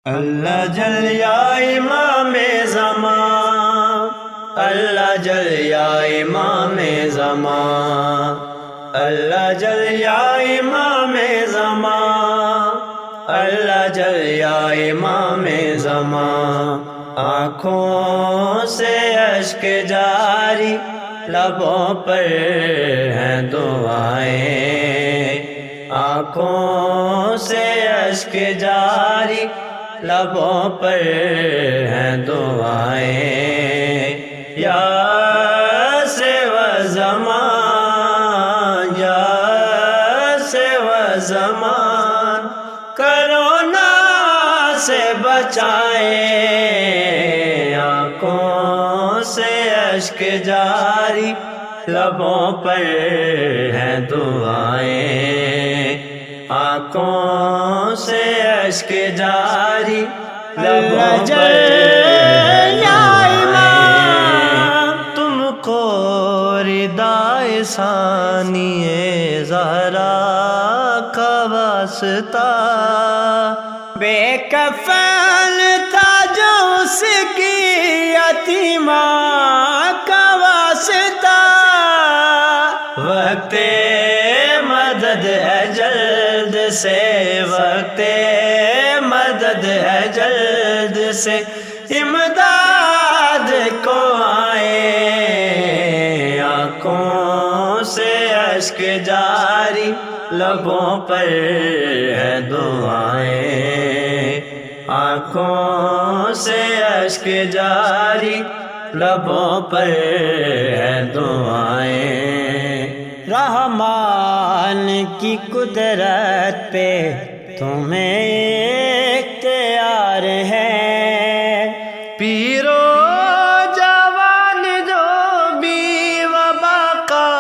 اللہ جل یا امام زمان، اللہ جل یا امام زمان، اللہ جل یا امام زمان، اللہ جل یا امام زمان۔ آنکھوں سے اشک جاری، لبوں پر ہیں دعائیں، آنکھوں سے اشک جاری، لبوں پر ہیں دعائیں۔ یا سوا زمان، یا سوا زمان، کرونا سے بچائیں، آنکھوں سے اشک جاری، لبوں پر ہیں دعائیں، آنکھوں سے اشک جاری، لبوں پر تم کو ردائے ثانی زہرا کا واسطہ، بے کفن تھا جو اس کی یتیمہ کا واسطہ، وقت مدد ہے جلد سے، وقت مدد ہے جلد سے، امداد کو آئے، آنکھوں سے اشک جاری، لبوں پر ہے دعائیں، آنکھوں سے اشک جاری، لبوں پر ہے دعائیں۔ رحمان کی قدرت پہ تمہیں اختیار ہے، پیرو جوان جو بھی وبا کا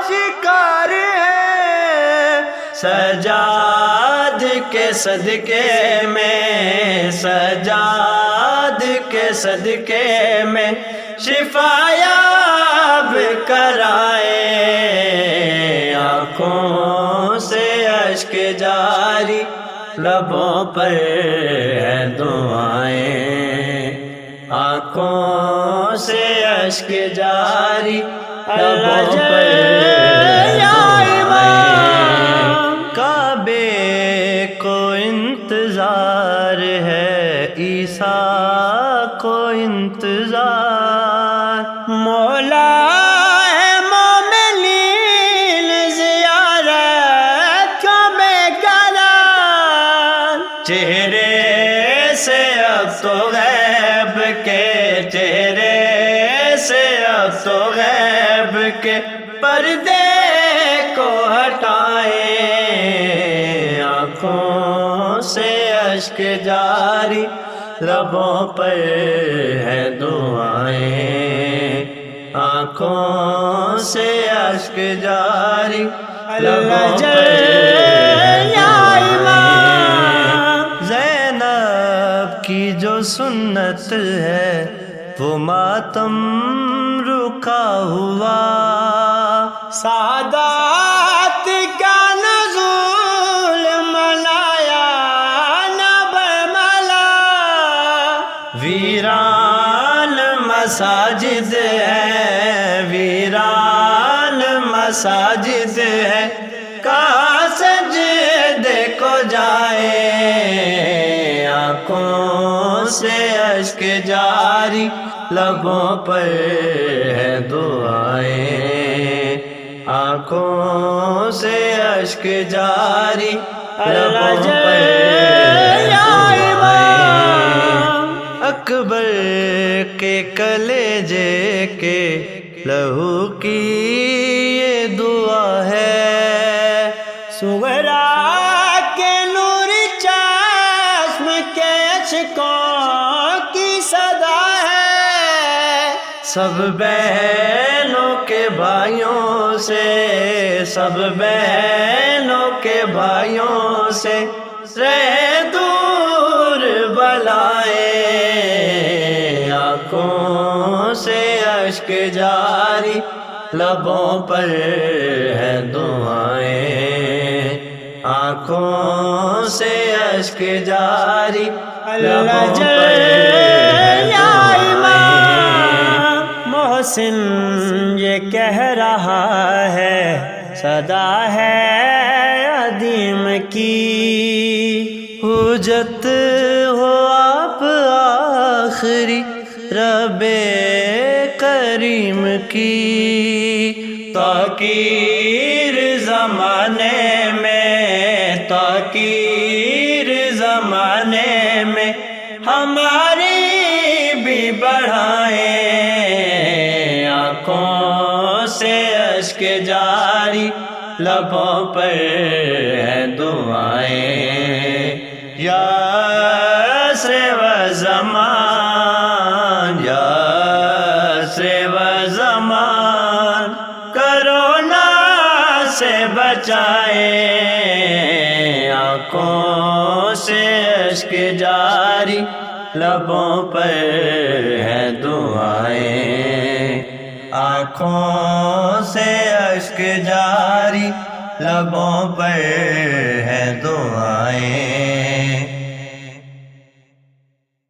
شکار ہے، سجاد کے صدقے میں، سجاد کے صدقے میں شفا یاب کرائے، آنکھوں سے اشک جاری، لبوں پر ہے دعائیں، آنکھوں سے اشک جاری، لبوں پر کعبے کو انتظار ہے، عیسیٰ کو انتظار، مولا ہے مومنین زیارت کو بے قرار، چہرے سے اب تو غیب کے، چہرے سے اب تو غیب کے پردے کو ہٹائیں، آنکھوں سے اشک جاری، لبوں پر ہے دعائیں، آنکھوں سے اشک جاری، لبوں پر زینب کی جو سنت ہے وہ ماتم رکا ہوا، سعادت کا نزول منایا نہ برملا، ویران مساجد ہے، ویران مساجد ہے، کہاں سجدے کو جائے، آنکھوں سے اشک جاری، لبوں پر ہے دعائیں، آنکھوں سے اشک جاری، لبوں پر اکبر کے کلیجے کے لہو کی یہ دعا ہے، صغرا کے نور چشم کے اشکوں کی صدا ہے، سب بہنوں کے بھائیوں سے، سب بہنوں کے بھائیوں سے رہے دور بلائیں، آنکھوں سے اشک جاری، لبوں پر ہے دعائیں، آنکھوں سے اشک جاری اللہ لبوں پر جل یا دعائیں۔ امام محسن یہ کہہ رہا ہے، صدا ہے عدیم کی، حجت ہو آپ آخری رب کریم کی، تاکیر زمانے میں، تاکیر زمانے میں ہماری بھی بڑھائیں، آنکھوں سے اشک جاری لبوں پر ہے دعائیں۔ یثرب زمان، یثرب زمان، کرونا سے بچائیں، آنکھوں سے اشک جاری لبوں پر ہے دعائیں، آنکھوں سے اشک جاری لبوں پر ہے